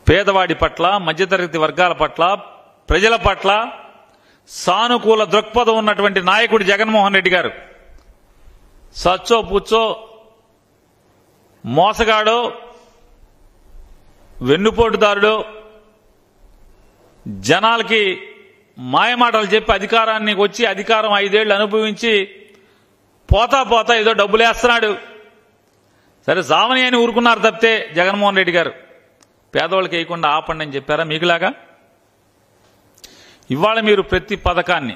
పేదవాడి పట్ల, మధ్యతరగతి వర్గాల పట్ల, ప్రజల పట్ల సానుకూల దృక్పథం ఉన్నటువంటి నాయకుడు జగన్మోహన్ రెడ్డి గారు. సచ్చో పుచ్చో మోసగాడో వెన్నుపోటుదారుడో జనాలకి మాయమాటలు చెప్పి అధికారాన్ని వచ్చి అధికారం 5 ఏళ్లు అనుభవించి పోతా పోతా ఏదో డబ్బులేస్తున్నాడు. సరే సావని అని ఊరుకున్నారు తప్పితే జగన్మోహన్ రెడ్డి గారు పేదవాళ్ళకి వేయకుండా ఆపండి అని చెప్పారా మీకులాగా? ఇవాళ మీరు ప్రతి పథకాన్ని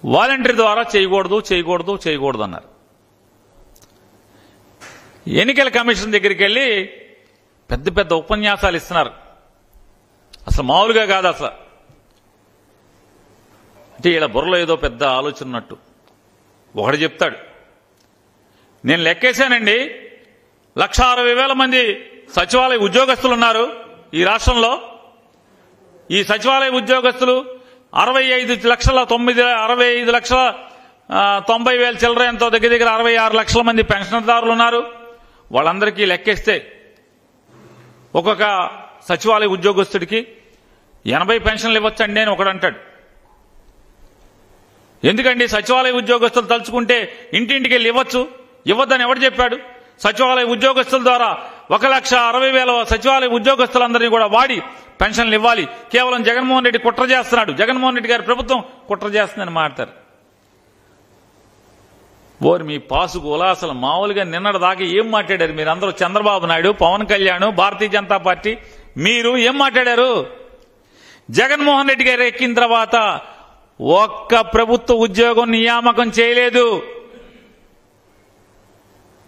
వాలంటీర్ ద్వారా చేయకూడదు అన్నారు. ఎన్నికల కమిషన్ దగ్గరికి వెళ్ళి పెద్ద పెద్ద ఉపన్యాసాలు ఇస్తున్నారు. అసలు మామూలుగా కాదు. అసలు అంటే ఇలా బుర్రలో ఏదో పెద్ద ఆలోచన ఉన్నట్టు. ఒకడు చెప్తాడు, నేను లెక్కేశానండి 1,60,000 మంది సచివాలయ ఉద్యోగస్తులు ఉన్నారు ఈ రాష్ట్రంలో. ఈ సచివాలయ ఉద్యోగస్తులు 65,90,000 చిల్లర ఎంతో దగ్గర 66 లక్షల మంది పెన్షన్దారులు ఉన్నారు. వాళ్ళందరికీ లెక్కేస్తే ఒక్కొక్క సచివాలయ ఉద్యోగస్తుడికి 80 పెన్షన్లు ఇవ్వచ్చండి అని ఒకడు అంటాడు. ఎందుకండి సచివాలయ ఉద్యోగస్తులు తలుచుకుంటే ఇంటింటికి వెళ్ళి ఇవ్వద్దని ఎవడు చెప్పాడు? సచివాలయ ఉద్యోగస్తుల ద్వారా 1,60,000 సచివాలయ ఉద్యోగస్తులందరినీ కూడా వాడి పెన్షన్లు ఇవ్వాలి. కేవలం జగన్మోహన్ రెడ్డి కుట్ర చేస్తున్నాడు, జగన్మోహన్ రెడ్డి గారి ప్రభుత్వం కుట్ర చేస్తుందని మాట్లాడతారు. ఓరి మీ పాసుగోలా అసలు మామూలుగా నిన్నటి దాకా ఏం మాట్లాడారు మీరందరూ? చంద్రబాబు నాయుడు, పవన్ కళ్యాణ్, భారతీయ జనతా పార్టీ మీరు ఏం మాట్లాడారు? జగన్మోహన్ రెడ్డి గారు ఎక్కిన తర్వాత ఒక్క ప్రభుత్వ ఉద్యోగం నియామకం చేయలేదు.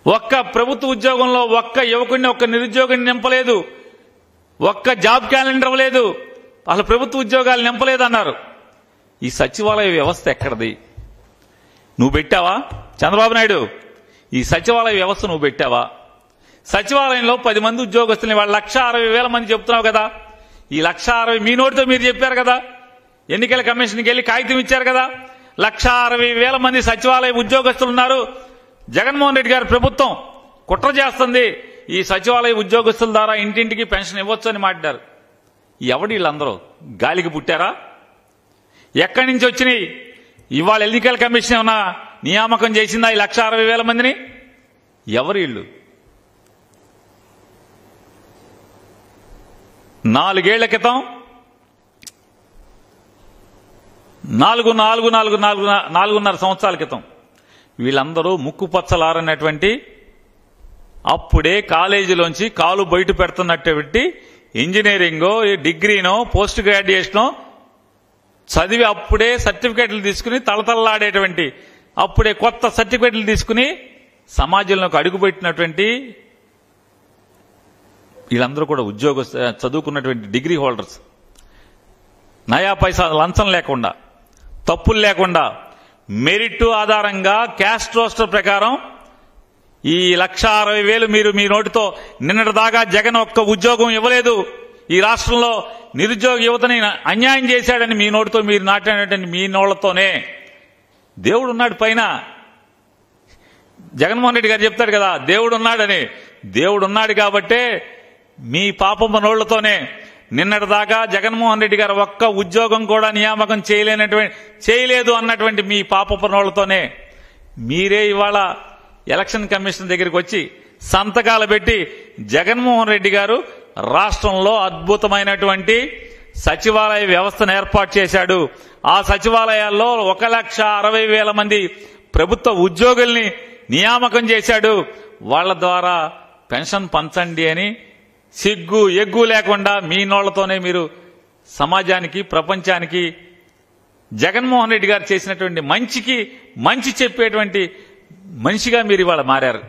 ఒక్క ప్రభుత్వ ఉద్యోగంలో ఒక్క యువకుడిని, ఒక్క నిరుద్యోగిని నింపలేదు. ఒక్క జాబ్ క్యాలెండర్ ఇవ్వలేదు. అసలు ప్రభుత్వ ఉద్యోగాలు నింపలేదు అన్నారు. ఈ సచివాలయ వ్యవస్థ ఎక్కడది? నువ్వు పెట్టావా చంద్రబాబు నాయుడు? ఈ సచివాలయ వ్యవస్థ నువ్వు పెట్టావా? సచివాలయంలో 10 మంది ఉద్యోగస్తుల్ని వాళ్ళు 1,60,000 మంది చెప్తున్నావు కదా. ఈ 1,60,000 మీ నోటితో మీరు చెప్పారు కదా. ఎన్నికల కమిషన్కి వెళ్ళి కాగితం ఇచ్చారు కదా. 1,60,000 మంది సచివాలయ ఉద్యోగస్తులు ఉన్నారు. జగన్మోహన్ రెడ్డి గారి ప్రభుత్వం కుట్ర చేస్తుంది. ఈ సచివాలయ ఉద్యోగస్తుల ద్వారా ఇంటింటికి పెన్షన్ ఇవ్వచ్చు అని మాట్లాడారు. ఎవడు వీళ్ళందరూ? గాలికి పుట్టారా? ఎక్కడి నుంచి వచ్చినాయి? ఇవాళ ఎన్నికల కమిషన్ ఏమన్నా నియామకం చేసిందా ఈ 1,60,000 మందిని? ఎవరు వీళ్ళు? 4 ఏళ్ల క్రితం 4.5 సంవత్సరాల క్రితం వీళ్ళందరూ ముక్కుపచ్చలారన్నటువంటి, అప్పుడే కాలేజీలోంచి కాలు బయట పెడుతున్నటువంటి ఇంజనీరింగో, డిగ్రీనో, పోస్ట్ గ్రాడ్యుయేషనో చదివి అప్పుడే సర్టిఫికెట్లు తీసుకుని తలతల్లాడేటువంటి, అప్పుడే కొత్త సర్టిఫికెట్లు తీసుకుని సమాజంలోకి అడుగుపెట్టినటువంటి వీళ్ళందరూ కూడా చదువుకున్నటువంటి డిగ్రీ హోల్డర్స్. నయా పైసా లంచం లేకుండా, తప్పులు లేకుండా, మెరిట్ ఆధారంగా క్యాస్ట్ రోస్టర్ ప్రకారం ఈ 1,60,000 మీరు మీ నోటితో నిన్నటి దాకా జగన్ ఒక్క ఉద్యోగం ఇవ్వలేదు, ఈ రాష్ట్రంలో నిరుద్యోగ యువతని అన్యాయం చేశాడని మీ నోటితో మీరు నాటినటువంటి మీ నోళ్లతోనే. దేవుడు ఉన్నాడు పైన. జగన్మోహన్ రెడ్డి గారు చెప్తాడు కదా దేవుడు ఉన్నాడని. దేవుడు ఉన్నాడు కాబట్టే మీ పాపమ్మ నోళ్లతోనే నిన్నటి దాకా జగన్మోహన్ రెడ్డి గారు ఒక్క ఉద్యోగం కూడా నియామకం చేయలేదు అన్నటువంటి మీ పాపపు నోళ్లతోనే మీరే ఇవాళ ఎలక్షన్ కమిషన్ దగ్గరికి వచ్చి సంతకాలు పెట్టి జగన్మోహన్ రెడ్డి గారు రాష్ట్రంలో అద్భుతమైనటువంటి సచివాలయ వ్యవస్థను ఏర్పాటు చేశాడు. ఆ సచివాలయాల్లో 1,60,000 మంది ప్రభుత్వ ఉద్యోగుల్ని నియామకం చేశాడు. వాళ్ల ద్వారా పెన్షన్ పంచండి అని సిగ్గు ఎగ్గు లేకుండా మీ నోళ్లతోనే మీరు సమాజానికి, ప్రపంచానికి జగన్మోహన్ రెడ్డి గారు చేసినటువంటి మంచికి మంచి చెప్పేటువంటి మనిషిగా మీరు ఇవాళ మారారు.